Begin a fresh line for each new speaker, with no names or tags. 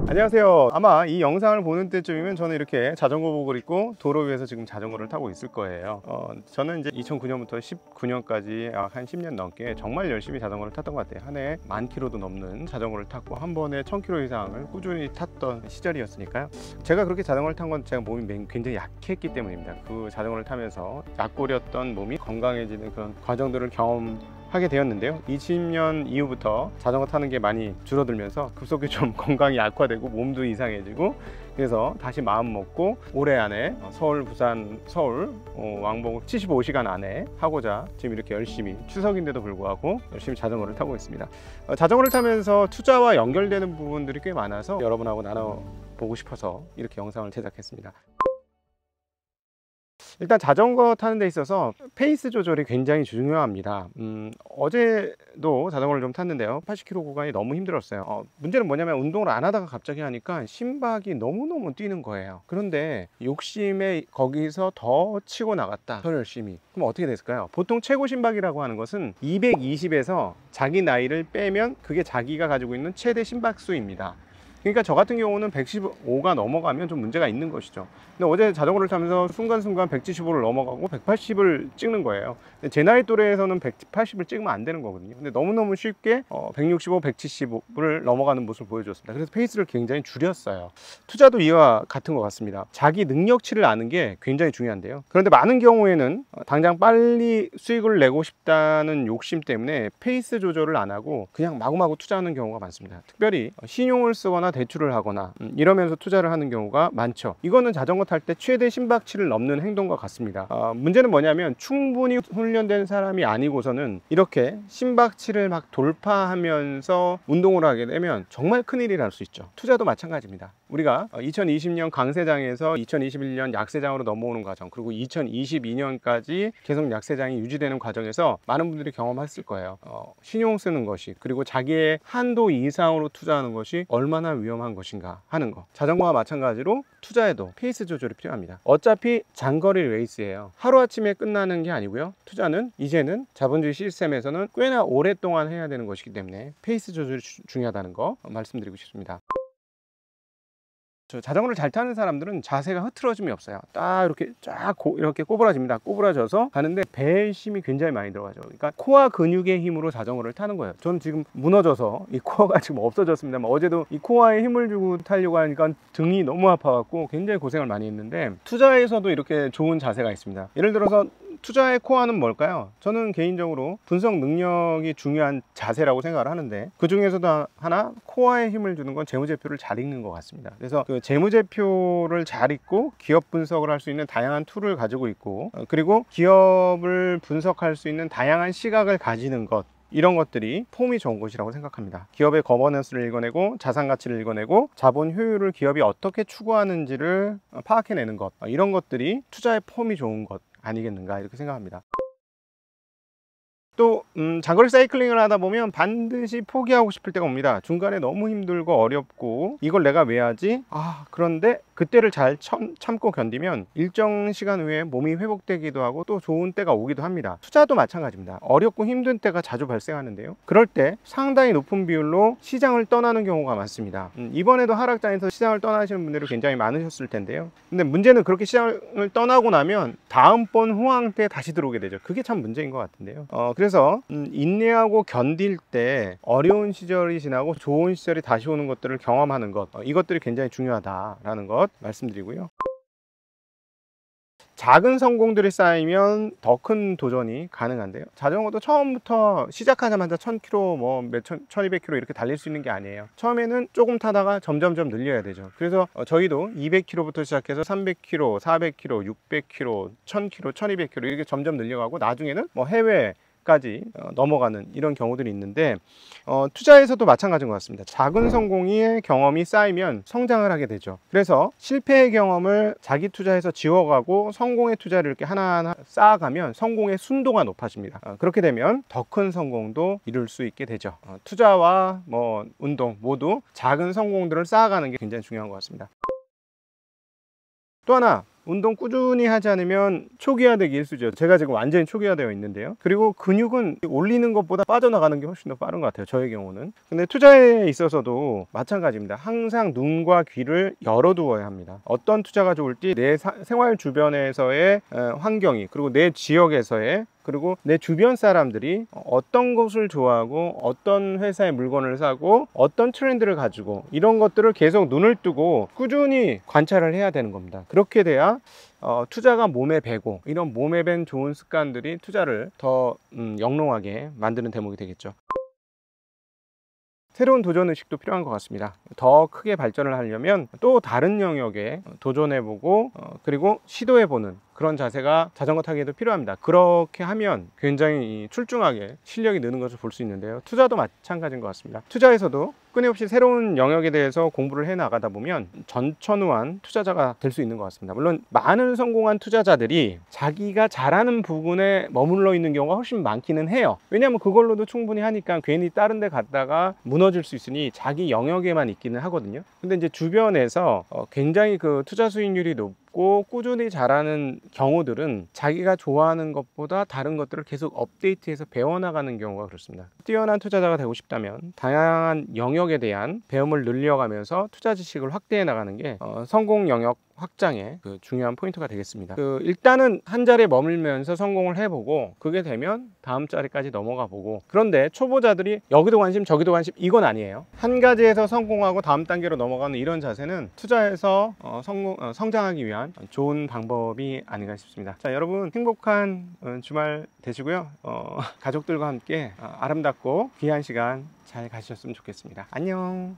안녕하세요. 아마 이 영상을 보는 때쯤이면 저는 이렇게 자전거복을 입고 도로 위에서 지금 자전거를 타고 있을 거예요. 저는 이제 2009년부터 19년까지 한 10년 넘게 정말 열심히 자전거를 탔던 것 같아요. 한 해에 10,000km도 넘는 자전거를 탔고 한 번에 1,000km 이상을 꾸준히 탔던 시절이었으니까요. 제가 그렇게 자전거를 탄 건 제가 몸이 굉장히 약했기 때문입니다. 그 자전거를 타면서 약골이었던 몸이 건강해지는 그런 과정들을 하게 되었는데요. 20년 이후부터 자전거 타는 게 많이 줄어들면서 급속히 좀 건강이 악화되고 몸도 이상해지고, 그래서 다시 마음 먹고 올해 안에 서울, 부산, 서울 왕복 75시간 안에 하고자 지금 이렇게 열심히, 추석인데도 불구하고 열심히 자전거를 타고 있습니다. 자전거를 타면서 투자와 연결되는 부분들이 꽤 많아서 여러분하고 나눠보고 싶어서 이렇게 영상을 제작했습니다. 일단 자전거 타는 데 있어서 페이스 조절이 굉장히 중요합니다. 어제도 자전거를 좀 탔는데요, 80km 구간이 너무 힘들었어요. 문제는 뭐냐면 운동을 안 하다가 갑자기 하니까 심박이 너무너무 뛰는 거예요. 그런데 욕심에 거기서 더 치고 나갔다, 더 열심히. 그럼 어떻게 됐을까요? 보통 최고 심박이라고 하는 것은 220에서 자기 나이를 빼면 그게 자기가 가지고 있는 최대 심박수입니다. 그러니까 저 같은 경우는 115가 넘어가면 좀 문제가 있는 것이죠. 근데 어제 자전거를 타면서 순간순간 175를 넘어가고 180을 찍는 거예요. 근데 제 나이 또래에서는 180을 찍으면 안 되는 거거든요. 근데 너무너무 쉽게 165, 175를 넘어가는 모습을 보여줬습니다. 그래서 페이스를 굉장히 줄였어요. 투자도 이와 같은 것 같습니다. 자기 능력치를 아는 게 굉장히 중요한데요. 그런데 많은 경우에는 당장 빨리 수익을 내고 싶다는 욕심 때문에 페이스 조절을 안 하고 그냥 마구마구 투자하는 경우가 많습니다. 특별히 신용을 쓰거나 대출을 하거나 이러면서 투자를 하는 경우가 많죠. 이거는 자전거 탈 때 최대 심박치를 넘는 행동과 같습니다. 문제는 뭐냐면 충분히 훈련된 사람이 아니고서는 이렇게 심박치를 막 돌파하면서 운동을 하게 되면 정말 큰일이 날 수 있죠. 투자도 마찬가지입니다. 우리가 2020년 강세장에서 2021년 약세장으로 넘어오는 과정, 그리고 2022년까지 계속 약세장이 유지되는 과정에서 많은 분들이 경험했을 거예요. 신용 쓰는 것이, 그리고 자기의 한도 이상으로 투자하는 것이 얼마나 위험한 것인가 하는 거. 자전거와 마찬가지로 투자에도 페이스 조절이 필요합니다. 어차피 장거리 레이스예요. 하루아침에 끝나는 게 아니고요. 투자는 이제는 자본주의 시스템에서는 꽤나 오랫동안 해야 되는 것이기 때문에 페이스 조절이 중요하다는 거 말씀드리고 싶습니다. 자전거를 잘 타는 사람들은 자세가 흐트러짐이 없어요. 딱 이렇게 이렇게 꼬부라집니다. 꼬부라져서 가는데 배의 힘이 굉장히 많이 들어가죠. 그러니까 코어 근육의 힘으로 자전거를 타는 거예요. 저는 지금 무너져서 이 코어가 지금 없어졌습니다. 어제도 이 코어에 힘을 주고 타려고 하니까 등이 너무 아파갖고 굉장히 고생을 많이 했는데, 투자에서도 이렇게 좋은 자세가 있습니다. 예를 들어서 투자의 코어는 뭘까요? 저는 개인적으로 분석 능력이 중요한 자세라고 생각을 하는데, 그 중에서도 하나, 코어에 힘을 주는 건 재무제표를 잘 읽는 것 같습니다. 그래서 그 재무제표를 잘 읽고 기업 분석을 할 수 있는 다양한 툴을 가지고 있고, 그리고 기업을 분석할 수 있는 다양한 시각을 가지는 것, 이런 것들이 폼이 좋은 것이라고 생각합니다. 기업의 거버넌스를 읽어내고 자산 가치를 읽어내고 자본 효율을 기업이 어떻게 추구하는지를 파악해내는 것, 이런 것들이 투자의 폼이 좋은 것 아니겠는가, 이렇게 생각합니다. 또 장거리 사이클링을 하다 보면 반드시 포기하고 싶을 때가 옵니다. 중간에 너무 힘들고 어렵고 이걸 내가 왜 하지? 그런데 그때를 잘 참고 견디면 일정 시간 후에 몸이 회복되기도 하고 또 좋은 때가 오기도 합니다. 투자도 마찬가지입니다. 어렵고 힘든 때가 자주 발생하는데요, 그럴 때 상당히 높은 비율로 시장을 떠나는 경우가 많습니다. 이번에도 하락장에서 시장을 떠나시는 분들이 굉장히 많으셨을 텐데요, 근데 문제는 그렇게 시장을 떠나고 나면 다음번 호황 때 다시 들어오게 되죠. 그게 참 문제인 것 같은데요. 그래서 인내하고 견딜 때 어려운 시절이 지나고 좋은 시절이 다시 오는 것들을 경험하는 것, 이것들이 굉장히 중요하다라는 것 말씀드리고요. 작은 성공들이 쌓이면 더 큰 도전이 가능한데요, 자전거도 처음부터 시작하자마자 1000km, 1200km 이렇게 달릴 수 있는 게 아니에요. 처음에는 조금 타다가 점점점 늘려야 되죠. 그래서 저희도 200km부터 시작해서 300km, 400km, 600km, 1000km, 1200km 이렇게 점점 늘려가고 나중에는 해외까지 넘어가는 이런 경우들이 있는데, 투자에서도 마찬가지인 것 같습니다. 작은 성공의 경험이 쌓이면 성장을 하게 되죠. 그래서 실패의 경험을 자기 투자에서 지워가고 성공의 투자를 이렇게 하나하나 쌓아가면 성공의 순도가 높아집니다. 그렇게 되면 더 큰 성공도 이룰 수 있게 되죠. 투자와 운동 모두 작은 성공들을 쌓아가는 게 굉장히 중요한 것 같습니다. 또 하나, 운동 꾸준히 하지 않으면 초기화되기 일쑤죠. 제가 지금 완전히 초기화되어 있는데요. 그리고 근육은 올리는 것보다 빠져나가는 게 훨씬 더 빠른 것 같아요, 저의 경우는. 근데 투자에 있어서도 마찬가지입니다. 항상 눈과 귀를 열어두어야 합니다. 어떤 투자가 좋을지 내 생활 주변에서의 환경이, 그리고 내 지역에서의, 그리고 내 주변 사람들이 어떤 것을 좋아하고 어떤 회사의 물건을 사고 어떤 트렌드를 가지고, 이런 것들을 계속 눈을 뜨고 꾸준히 관찰을 해야 되는 겁니다. 그렇게 돼야 투자가 몸에 배고, 이런 몸에 밴 좋은 습관들이 투자를 더 영롱하게 만드는 대목이 되겠죠. 새로운 도전 의식도 필요한 것 같습니다. 더 크게 발전을 하려면 또 다른 영역에 도전해보고 그리고 시도해보는 그런 자세가 자전거 타기에도 필요합니다. 그렇게 하면 굉장히 출중하게 실력이 느는 것을 볼 수 있는데요. 투자도 마찬가지인 것 같습니다. 투자에서도 끊임없이 새로운 영역에 대해서 공부를 해 나가다 보면 전천후한 투자자가 될 수 있는 것 같습니다. 물론 많은 성공한 투자자들이 자기가 잘하는 부분에 머물러 있는 경우가 훨씬 많기는 해요. 왜냐하면 그걸로도 충분히 하니까 괜히 다른 데 갔다가 무너질 수 있으니 자기 영역에만 있기는 하거든요. 근데 이제 주변에서 굉장히 그 투자 수익률이 높고 꾸준히 잘하는 경우들은 자기가 좋아하는 것보다 다른 것들을 계속 업데이트해서 배워나가는 경우가 그렇습니다. 뛰어난 투자자가 되고 싶다면 다양한 영역에 대한 배움을 늘려가면서 투자 지식을 확대해 나가는 게 성공 영역 확장의 그 중요한 포인트가 되겠습니다. 일단은 한 자리에 머물면서 성공을 해보고, 그게 되면 다음 자리까지 넘어가 보고. 그런데 초보자들이 여기도 관심 저기도 관심, 이건 아니에요. 한 가지에서 성공하고 다음 단계로 넘어가는 이런 자세는 투자에서 성장하기 위한 좋은 방법이 아닌가 싶습니다. 자, 여러분 행복한 주말 되시고요. 가족들과 함께 아름답고 귀한 시간 잘 가셨으면 좋겠습니다. 안녕.